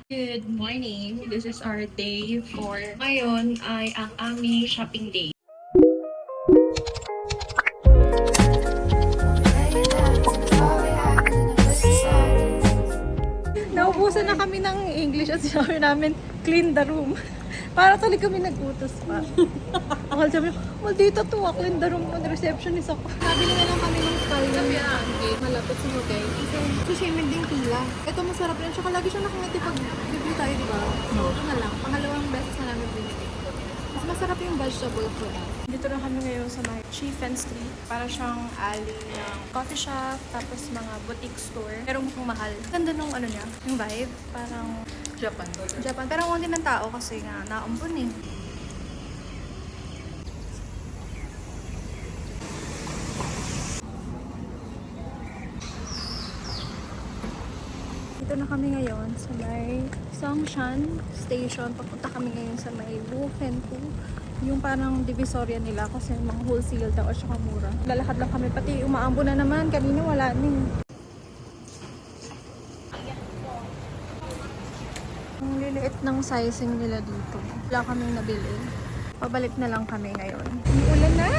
Good morning. This is our day 4. Ngayon ay ang aming shopping day. Naubusan na kami ng English at sinabi namin, clean the room. Para tuloy kami nag-utos pa. Akala sabi niya, maldita to, clean the room ko, receptionist ako. Nabili na lang kami ng style ng malapit sa hotel. Kasi swimming din pila. Ito masarap rin. Tsaka lagi siyang nakangiti pag bibili tayo, di ba? So, ito na lang. Pangalawang beses na namin binili. Mas masarap yung vegetable for us. Dito na kami ngayon sa may Chifen Street. Para siyang alley ng coffee shop, tapos mga boutique store. Pero mukhang mahal. Ganda nung ano niya, yung vibe. Parang Japan. Pero ang din ng tao kasi nga naumpon eh. Dito na kami ngayon sa may Songshan Station. Papunta kami ngayon sa may Wufenpu. Yung parang divisoria nila kasi mga wholesale daw at saka mura. Lalakad lang kami. Pati umaambo na naman. Kanina wala na. Ang liliit ng sizing nila dito. Wala kaming nabili. Pabalik na lang kami ngayon. Ulan na!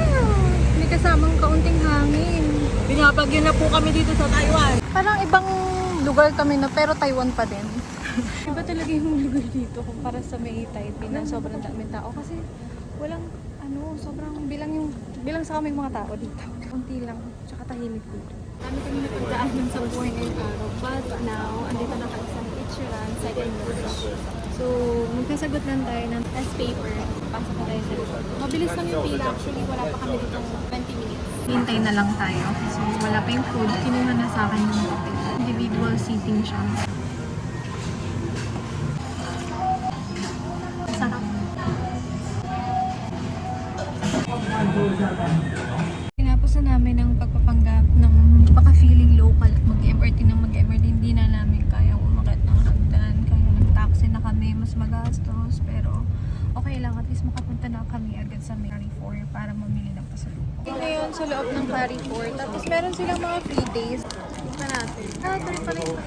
May kasamang kaunting hangin. Binabagyo na po kami dito sa Taiwan. Parang ibang lugar kami na pero Taiwan pa din. Iba talaga yung lugar dito kumpara sa may Taipei na sobrang daming tao. Kasi walang sobrang bilang sa kaming mga tao dito. Kunti lang, tsaka tahimik dito. Dami kami napagdaanan sa buhay ngayong araw. But now, andito na kami sa Ichiran, second floor. So, magkasagot lang tayo ng test paper. Pasok na tayo sa likod. Mabilis lang yung pila. Actually, wala pa kami dito 20 minutes. Hintay na lang tayo. So, wala pa yung food. Kinuha na sa akin yung hotel. Individual seating siya. Sarap. Tinapos na namin ang pagpapanggap ng baka feeling local at mag-MRT ng mag-MRT. Hindi na namin kayang umakit ng hagdan. Kaya nag-taxi na kami. Mas magastos. Pero okay lang. At least makapunta na kami agad sa Carrefour para mamili ng pasalubong. Ngayon sa loob ng Carrefour. Tapos meron silang mga free days. Ito natin. Ito rin pala yung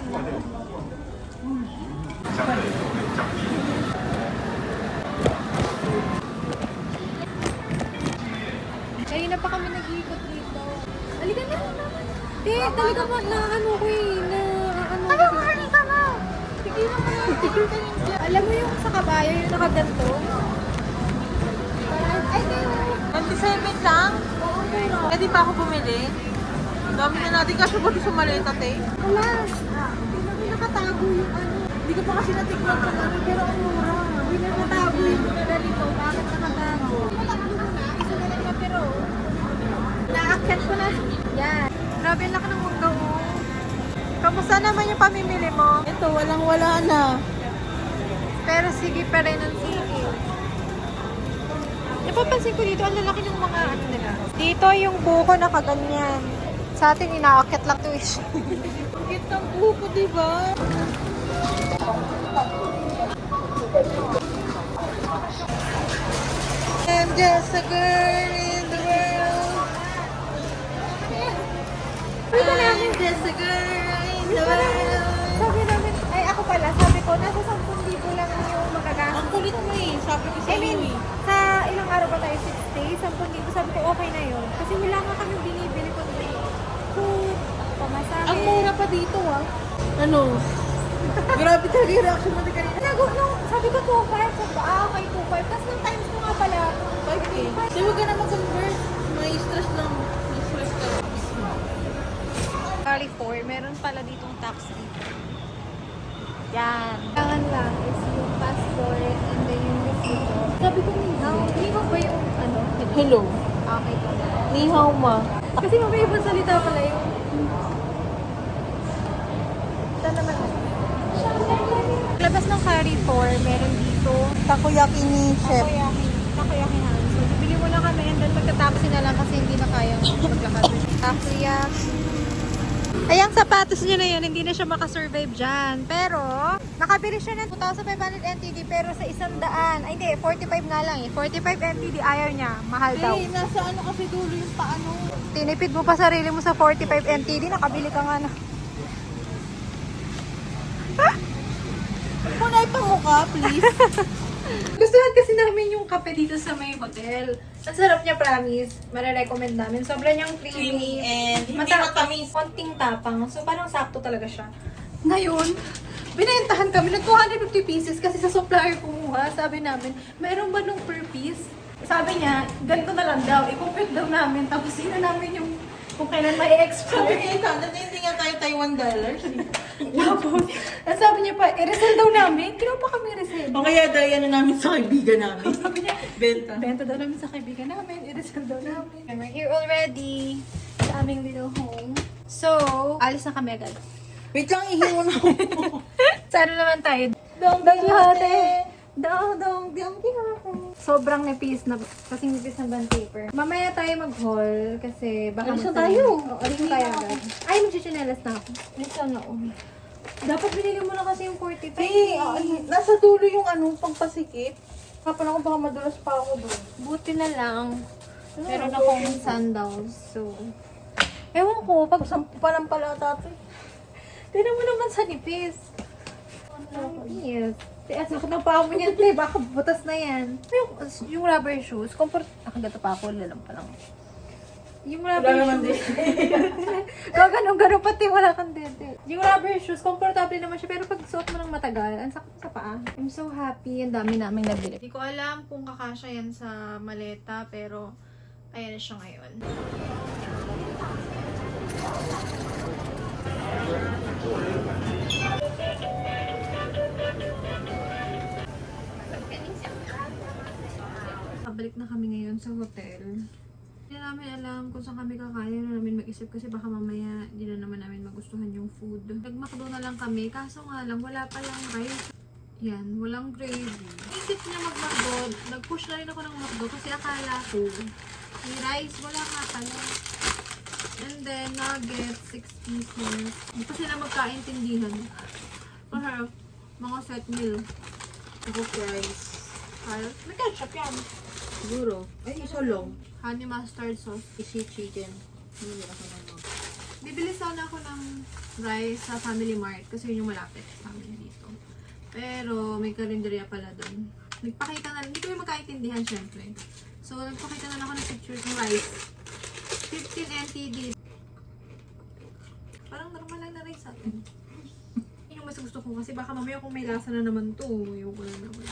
kanina pa kami nag-iikot dito. Halika na naman. Talaga mo na ano ko eh. Halika na. Sige na ka. Alam mo yung sa kabayo, yung nakaganto? Ay, kayo. 27 lang? Oo, pero. Pwede pa ako bumili? Dami na natin kasi ba sa maleta, te? Wala. Hindi namin nakatago yung ano. Hindi ko pa kasi natikman sa ano, pero ang mura. Hindi na nakatago yung ganito. Bakit nakatago? Nakatago na. Isa na lang na pero. Naakyat ko na. Yan. Grabe ang laki ng mangga. Kamusta naman yung pamimili mo? Ito, walang-wala na. Pero sige pa rin ang sige. Napapansin ko dito, ang lalaki ng mga ano nila. Dito yung buko na kaganyan. Sa atin, inaakyat lang to is. Ang cute ng buko, diba? I'm just a girl in the world. I'm just a girl in the world. Sabi namin, ay ako pala, sabi ko, nasa 10,000 lang yung magagamit. Ang kulit mo eh. Sabi ko sa I mean, iyo eh. sa ilang araw ba tayo? 6 days? 10,000. Sabi ko, okay na yun. Kasi wala nga kami binibili ko food, pamasahe. Ang mura pa dito ah. Ano? Grabe talaga yung reaction mo kanina. Sabi ko 2.5. Sabi ko, okay, 2.5. Tapos nung times ko nga pala, 5K. Kasi huwag ka na mag-convert. May stress lang. May stress ka. Carrefour, meron pala ditong taxi. Yan. Kailangan lang is yung passport and then yung receipt. Sabi ko, Nihaw ba yung ano? Hello. Okay pala. Ni hao ma. Kasi may ibang salita pala yung... Saan naman? Labas ng Carrefour, meron dito. Takoyaki ni chef. Takoyaki na. So, bibili mo lang kami and then magta-taxi na lang kasi hindi na kayang maglakad. Takoyaki. Ayang sapatos niya na yun, hindi na siya makasurvive dyan. Pero, nakabili siya ng 2,500 NTD pero sa 100. Ay hindi, 45 nga lang eh. 45 NTD ayaw niya. Mahal daw. Eh, nasa ano kasi dulo yung paano. Tinipid mo pa sarili mo sa 45 NTD, nakabili ka nga na. Kung mukha, please. Gustuhan kasi namin yung kape dito sa may hotel. Ang sarap niya, promise. Mare-recommend namin. Sobrang niyang creamy. And hindi matamis. Konting tapang. So, parang sakto talaga siya. Ngayon, binentahan kami ng 250 pieces kasi sa supplier kumuha. Sabi namin, meron ba nung per piece? Sabi niya, ganito na lang daw. I-compute daw namin. Tapos sino namin yung kung kailan may Sabi expire. niya, hindi nga tayo Taiwan dollars. Tapos, ang sabi niya pa, i-resell daw namin. Kailan pa kami resell? O kaya dahil ano namin sa kaibigan namin. Sabi niya, Benta. benta daw namin sa kaibigan namin. I-resell daw namin. And we're here already sa aming little home. So, alis na kami agad. Wait lang, ihingo na ako. Sana naman tayo. Dong Quixote! Dong Quixote! Sobrang nipis na, kasing nipis ng band paper. Mamaya tayo mag-haul kasi baka Alis na masarap. tayo. Oo, alis na tayo agad. Ay, magchichinelas na ako. Alis na ako. Dapat binili mo na kasi yung 45. Nasa dulo yung pangpasikip. Kapan ako baka madulas pa ako doon. Buti na lang. Meron akong sandals. So, ewan ko, pag Sampu pa lang pala tato. tignan mo naman sa nipis. Yes. At sakit ng paa mo niyan, te. Baka butas na yan. Yung rubber shoes, nakagato pa ako, lalam pa lang. Yung rubber Wala naman shoes. Gano'n pati, wala kang dede. Yung rubber shoes, comfortable naman siya. Pero pag suot mo ng matagal, ang sakit sa paa. I'm so happy. Ang dami naming nabili. Hindi ko alam kung kakasya yan sa maleta, pero ayan na siya ngayon. Pabalik na kami ngayon sa hotel. Hindi na namin alam kung saan kami kakain na namin mag-isip kasi baka mamaya hindi na naman namin magustuhan yung food. Nag-McDo na lang kami, kaso nga lang wala pa yung rice. Yan, walang gravy. Isip niya mag-McDo, nag-push na rin ako ng McDo kasi akala ko may rice, wala nga pala. And then, nuggets, 6 pieces. Hindi pa sila magkaintindihan. Masarap, mga set meal. Ako fries. May ketchup yan. Siguro. Ay, isa lang. Honey mustard sauce. Isi chicken. Hindi ako naman. Bibili sana ako ng rice sa Family Mart kasi yun yung malapit sa amin dito. Pero may karinderya pala doon. Nagpakita na, hindi ko yung magkaintindihan syempre. So, nagpakita na lang ako ng pictures ng rice. 15 NTD. Parang normal lang na rice atin. Yun yung mas gusto ko kasi baka mamaya kung may lasa na naman to, yung ko na naman.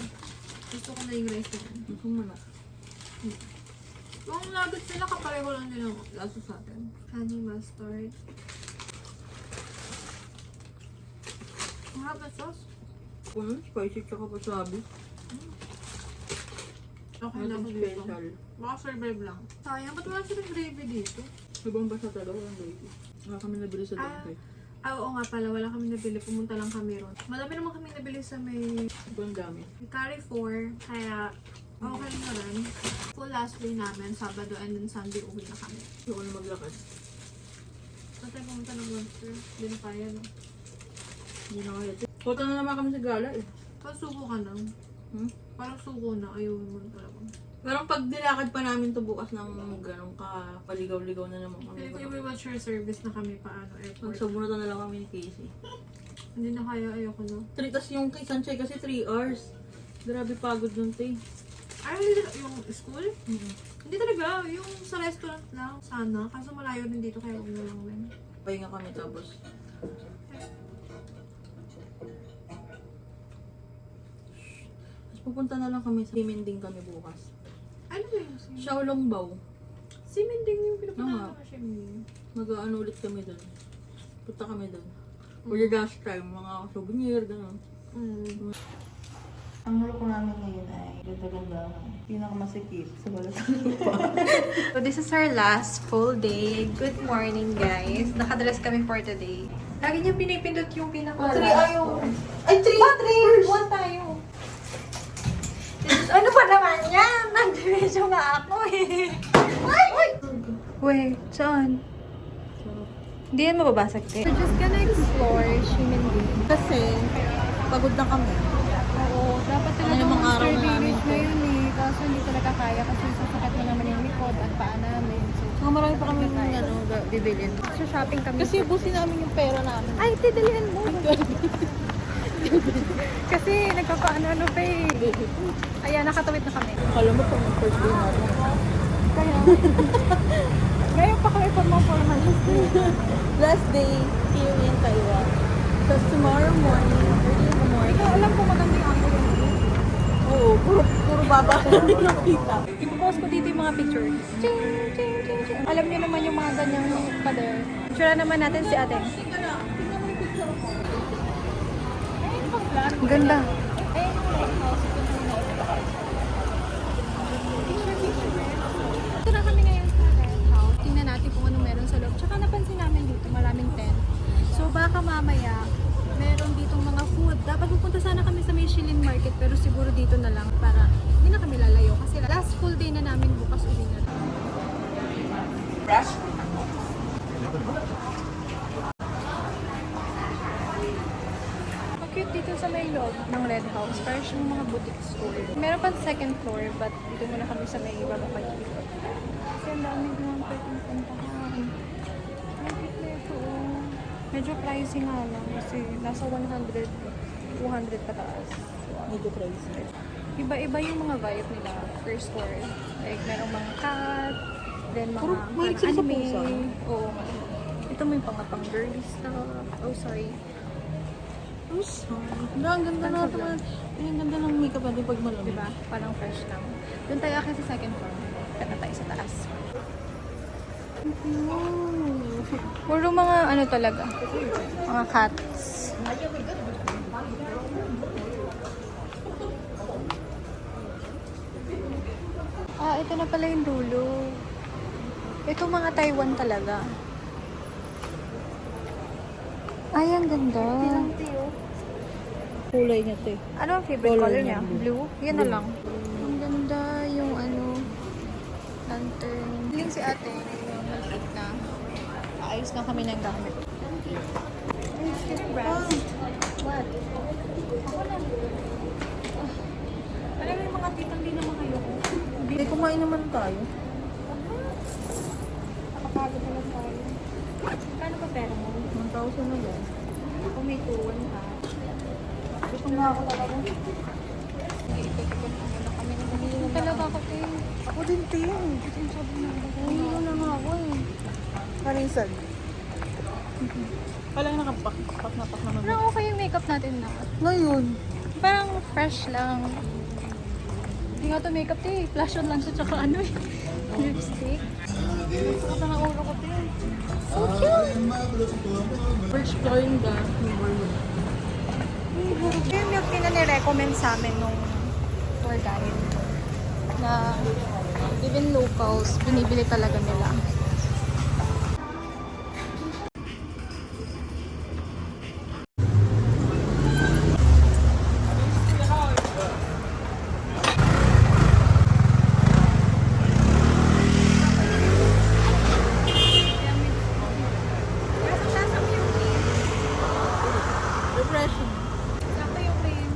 Gusto ko na yung rice na yan. Gusto mo na. Yung nuggets nila kapareho lang nila lasa sa atin. Honey mustard. Ang haba sauce. Spicy tsaka wasabi. Okay na ako dito. Baka survive lang. Sayang, ba't wala silang gravy dito? Ibang basa talaga ang baby. Wala kami nabili sa dante. Oo nga pala, wala kami nabili. Pumunta lang kami ron. Madami naman kami nabili sa may Ibang dami. Carrefour. Kaya, okay na rin. Full last day namin, Sabado and then Sunday uwi na kami. Hindi ko na maglakad. Saan tayo pumunta ng Monster? Hindi na kaya, no? Hindi na kaya. Punta na naman kami sa gala eh. Parang suko ka na. Parang suko na. Ayaw mo talaga. Pero pag nilakad pa namin to bukas ng ganun ka, paligaw-ligaw na naman kami. Hindi ko yung watch your service na kami paano airport. Magsabunutan na lang kami ni Casey. Hindi na kaya, ayoko na. Tas yung kay Sanchez kasi 3 hours. Grabe pagod nun, te. Ay, hindi yung school? Hindi talaga. Yung sa restaurant lang, sana. Kaso malayo din dito, kaya huwag na lang din. Pahinga kami tapos. Tapos pupunta na lang kami sa Simending kami bukas. Ano ba yung sim? Xiaolongbao. Simending yung pinupunta Oo. ko siya. Mag-ano ulit kami doon. Punta kami doon. For the last time, mga souvenir, gano'n. Ang look namin ngayon ay ganda-ganda. Pinakamasikip sa balat ng lupa. So this is our last full day. Good morning, guys. Nakadress kami for today. Lagi niya pinipindot yung pinaka. 3 ayaw. Ay, 3! 1 tayo. Ano ba naman yan? Nag-video nga ako eh. Ay! Wait, saan? Hindi yan mababasag eh. We're just gonna explore Ximending. Kasi, pagod na kami. Oo, dapat talaga Ano yung mga araw Monster namin Village to? ngayon eh. Kaso hindi talaga kaya kasi sasakit na naman yung likod at paa namin. So, Marami pa kami bibilin. shopping kami. Kasi ubusin namin yung pera namin. Ay, tidalihan mo. Kasi nagpapaano pa eh. Ayan, nakatawid na kami. Alam mo pag first day natin. Kaya, ngayon pa kami formal. Last day here in Taiwan. Because tomorrow morning, early in the morning. Ikaw, alam ko maganda yung angle yun. Oo, puro baba lang nakita. Ipopost ko dito yung mga picture. Ching, ching, ching, ching. Alam niyo naman yung mga ganyang pader. Picture naman natin si ate. Ang ganda. Ito na kami ngayon sa red house. Tingnan natin kung ano meron sa loob. Tsaka napansin namin dito, maraming tent. So baka mamaya, meron ditong mga food. Dapat pupunta sana kami sa Michelin Market pero siguro dito na lang para hindi na kami lalayo. Kasi last full day na namin bukas uwi na. Ang cute dito sa may loob ng Red House. Parang siyang mga boutique store. Meron pa second floor but dito muna kami sa may ibaba pa dito. Kasi ang daming lang pwedeng puntahan. Ang cute na ito. Medyo pricey nga lang kasi nasa 100, 200 pataas. Medyo crazy. Iba-iba yung mga vibe nila per store. Like, merong mga cat, then mga Puro mahilig sila sa pusa. Oo. Ito may pang girly stuff. Oh, sorry. Oh, sorry. Ang ganda na naman. Ang ganda ng makeup natin pag malamig. Diba? Parang fresh lang. Doon tayo akin sa second floor. Kaya tayo sa taas. Puro mga ano talaga. Mga cats. Ah, ito na pala yung dulo. Ito mga Taiwan talaga. Ay, ang ganda. Kulay niya ito eh. Ano ang favorite Color color niya, niya? Blue? Yan na lang. Ang ganda yung ano, lantern. Yung si ate, yung malapit na. Ayos na kami ng gamit. What? Ako lang. Alam mo yung mga titang di naman kayo ko. Hindi, kumain naman tayo. Nakapagod na lang tayo. Kano ba pera mo? 1,000 na lang. Ako may 2-1 ha. Gusto nga ako talaga. Ikot-ikot na kami na bumili. Talaga ako tayo. Ako din, Tim. Ito yung sabi na ako. Hindi na nga ako eh. Parisan. Pala nakapak na pak naman. Parang okay yung makeup natin na. Ngayon. Parang fresh lang. Hindi nga to makeup to eh. Flash on lang siya tsaka ano eh. Lipstick. Gusto ko ng ulo ko to eh. So cute! We're exploring the new world. Yung milk tea na nirecommend sa amin nung tour guide. Na even locals, binibili talaga nila. Refreshing. Sakto yung cream.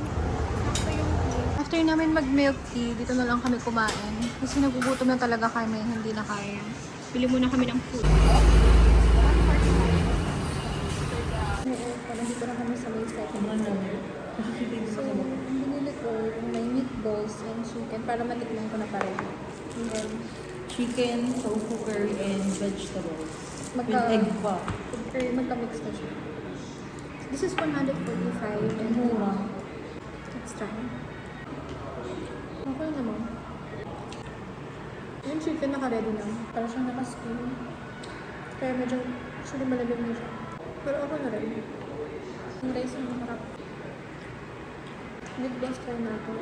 Sakto yung cream. After namin mag-milk tea, dito na lang kami kumain. Kasi nagugutom na talaga kami, hindi na kaya. Bili muna kami ng food. Parang dito na kami sa may second floor. So, binili ko yung may meatballs and chicken para matikman ko na pareho. And then, Chicken, tofu curry, and vegetables. With Magka- egg pa. magka-mix na siya. This is 145 and Mura. let's try. Okay naman. Yung chicken naka-ready na. Para siyang naka-skin. Kaya medyo, actually malamig na siya. Pero okay na rin. Yung rice yung maharap. Meatballs try natin.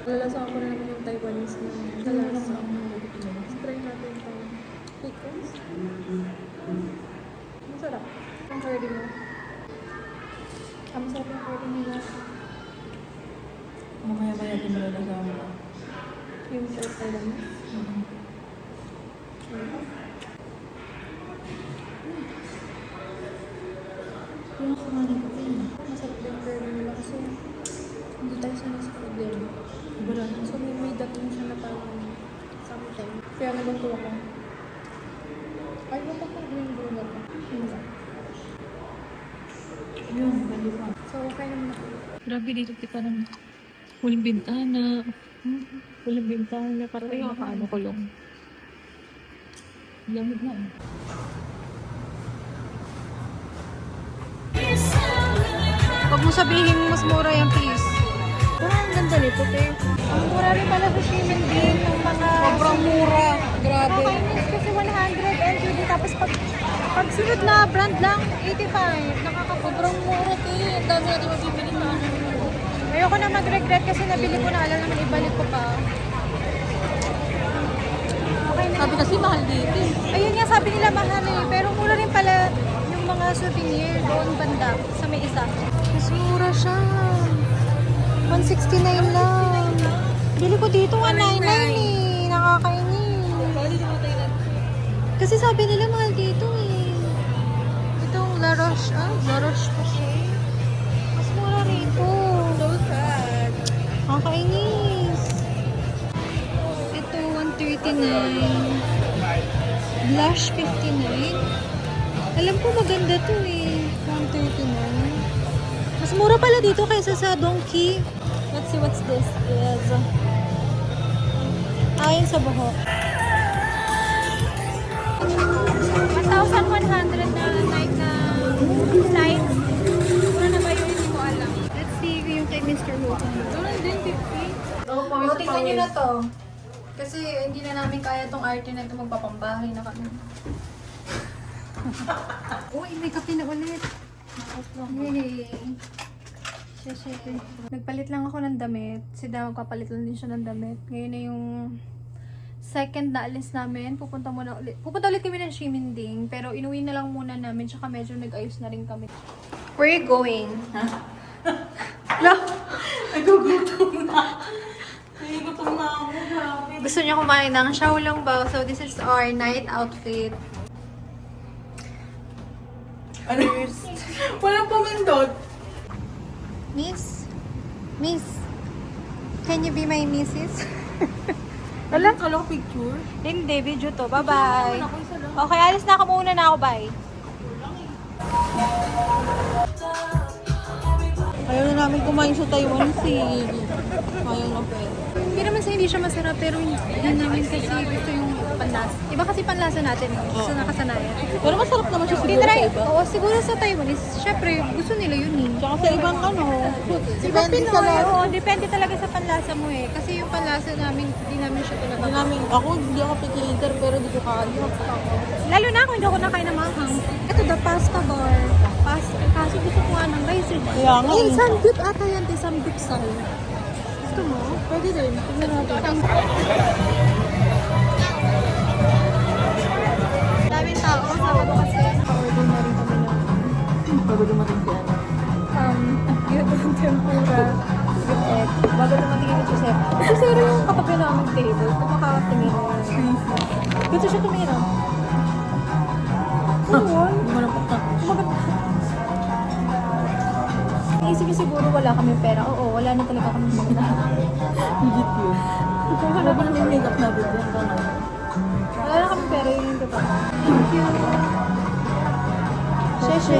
Lalasahan ko na naman yung Taiwanese na lalasa. Try natin ito. Pickles. Masarap. Ang curry mo. Ang sarap yung curry nila. Mamaya-maya din malalasahan mo. Yung curry lang. Yung kumain ko din. Masarap yung curry nila kasi hindi tayo sanay sa food din. Iba lang. So may dating siya na parang something. Kaya naluto ako. Ay, ba pa green blue na to? Hindi. So, okay naman ako. Grabe dito kita ng walang bintana. Walang bintana. Parang yung makaano ko lang. Lamig na eh. Huwag mo sabihin mas mura yung please. Parang ang ganda nito, te. Ang mura rin pala sa Shemin din ng mga... Sobrang mura. Grabe. Nakakainis kasi 100 NGD tapos pag sunod na brand lang, 85. Sobrang mura, te. Ang dami natin mabibili na ano. Ayoko na mag-regret kasi nabili ko na. Alam naman, ibalik ko pa. Okay na. Sabi kasi mahal dito eh. Ayun nga, sabi nila mahal eh. Pero mura rin pala yung mga souvenir doon banda sa may isa. Mas mura siya. 169 lang. Bili ko dito 199 eh. Nakakainis. Kasi sabi nila mahal dito eh. Itong La Roche, La Roche-Posay. Mas mura rito. So sad. Nakakainis. Ito 139. Blush 59. Alam ko maganda to eh. 139. Mas mura pala dito kaysa sa Donkey. Let's see what's this is. Ayon sa buhok. 1,100 na like na slides. Mura na ba yun? Hindi ko alam. Let's see yung kay Mr. Hogan. Doon din 50. Oo, O, tingnan nyo na to. Kasi hindi na namin kaya tong arte na ito, magpapambahay na kami. Uy, may kape na ulit. Yay. Shit. Nagpalit lang ako ng damit. Si Daw, magpapalit lang din siya ng damit. Ngayon na yung second na alis namin. Pupunta ulit kami ng Shiminding. Pero inuwi na lang muna namin. Tsaka medyo nag-ayos na rin kami. Where are you going? Nagugutom na. Nagugutom na ako. Grabe. Gusto niya kumain ng xiaolongbao. So, this is our night outfit. Ano? Walang pamindot. Miss? Can you be my missus? Wala? Kala ko picture. Hindi, video to. Bye-bye. Ako isa lang. Okay, alis na ako muna na ako. Bye. Ayaw na namin kumain sa Taiwan Sea. Ayaw na pwede. Hindi naman sa hindi siya masarap, pero hindi namin kasi gusto yung panlasa. Iba kasi panlasa natin, sa nakasanayan. Pero masarap naman siya siguro sa Tinry, iba. oo, siguro sa Taiwanese, syempre, gusto nila yun eh. Tsaka sa ibang ano, Ibang depende sa Pinoy, lahat. oo, depende talaga sa panlasa mo eh. Kasi yung panlasa namin, hindi namin siya talaga. Hindi ako picky eater pero di ko kaya. Lalo na kung hindi ako nakain ng manghang. Ito, the pasta bar. Kaso gusto ko nga ng rice. Kaya nga Ay, eh. samgyup ata yan, te, samgyupsal. Gusto mo? Pwede din. Tingnan natin. Daming tao, Sabado kasi. Naka-order na rin kami ng Bago dumating si ano. yung tempura with egg. Bago dumating yung Joseph. Kasi zero yung katabi namin table. Kumakatingin. Gusto siya tumira. Oo. Hindi mo lang pakta. Naisip niyo siguro wala kami pera. Oo, wala na talaga kami magna. Legit yun. Wala ba naman yung makeup na bigyan ka na? Wala na kami pera, yun yung totoo. Thank you. Sheshe.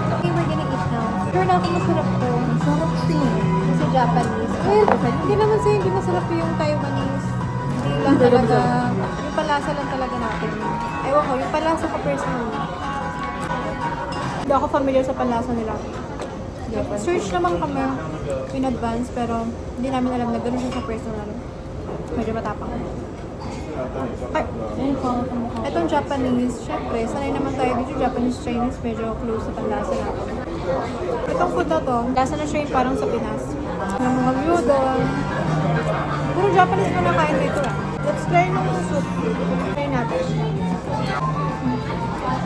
Okay, we're gonna eat now. Sure na ako masarap to. Sarap din. Kasi Japanese. Well, hindi naman sa'yo hindi masarap yung Taiwanese. Hindi lang Hindi talaga. talaga. Yung palasa lang talaga natin. Ewan ko, yung palasa ko personally. Hindi ako familiar sa palasa nila. Search naman kami in advance, pero hindi namin alam na gano'n siya sa personal. Medyo matapang. Ay, Ayun, pangat ang mukha. itong Japanese, syempre, sanay naman tayo dito, Japanese, Chinese, medyo close sa panlasa natin. Itong food na to, lasa na siya yung parang sa Pinas. Yung mga gyudon. Puro Japanese mo nakain dito eh. Let's try nung soup. Try natin.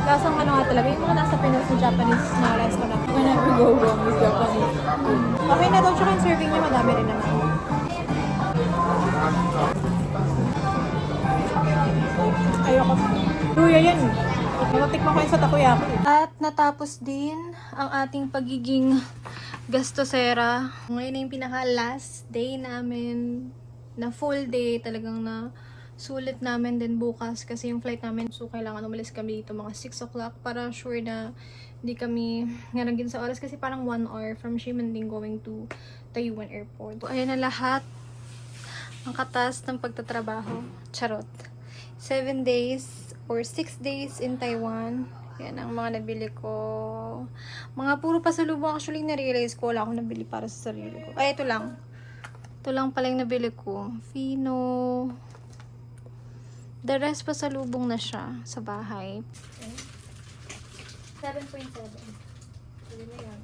Lasang ano nga talaga, yung mga nasa Pinas na Japanese na restaurant. Whenever go wrong with Japanese. Okay na daw, tsaka yung serving niya madami rin naman. Ayoko. Luya yan. Nakatikman ko yun sa takoyaki. At natapos din ang ating pagiging gastosera. Ngayon na yung pinaka last day namin na full day. Talagang na sulit namin din bukas kasi yung flight namin. So, kailangan umalis kami dito mga 6 o'clock para sure na hindi kami ngaragin sa oras kasi parang 1 hour from Ximending going to Taiyuan Airport. So, ayan na lahat. Ang katas ng pagtatrabaho. Charot. 7 days or 6 days in Taiwan. Yan ang mga nabili ko. Mga puro pasalubong. Actually, na-realize ko wala akong nabili para sa sarili ko. Ay, ito lang. Ito lang pala yung nabili ko. Fino. The rest pasalubong na siya sa bahay. 7.7. Sabi na yan.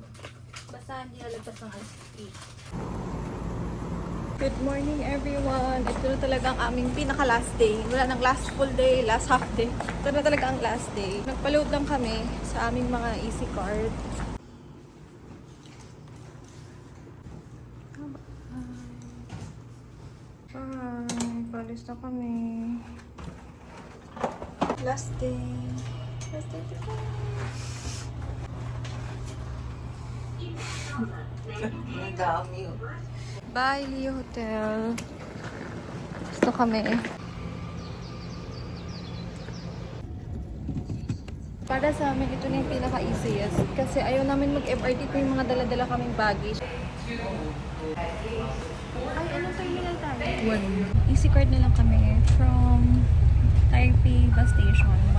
Basta hindi alagpas ng 8. Good morning everyone! Ito na talaga ang aming pinaka-last day. Wala nang last full day, last half day. Ito na talaga ang last day. Nagpa-load lang kami sa aming mga easy card. Bye! Palis na kami. Last day. Last day to go. Ang dami yun. Bye, Leo Hotel. Gusto kami. Para sa amin, ito na yung pinaka-easiest. Kasi ayaw namin mag-FRT kung yung mga dala-dala kaming baggage. Ay, anong terminal tayo? Easy card na lang kami from Taipei bus station.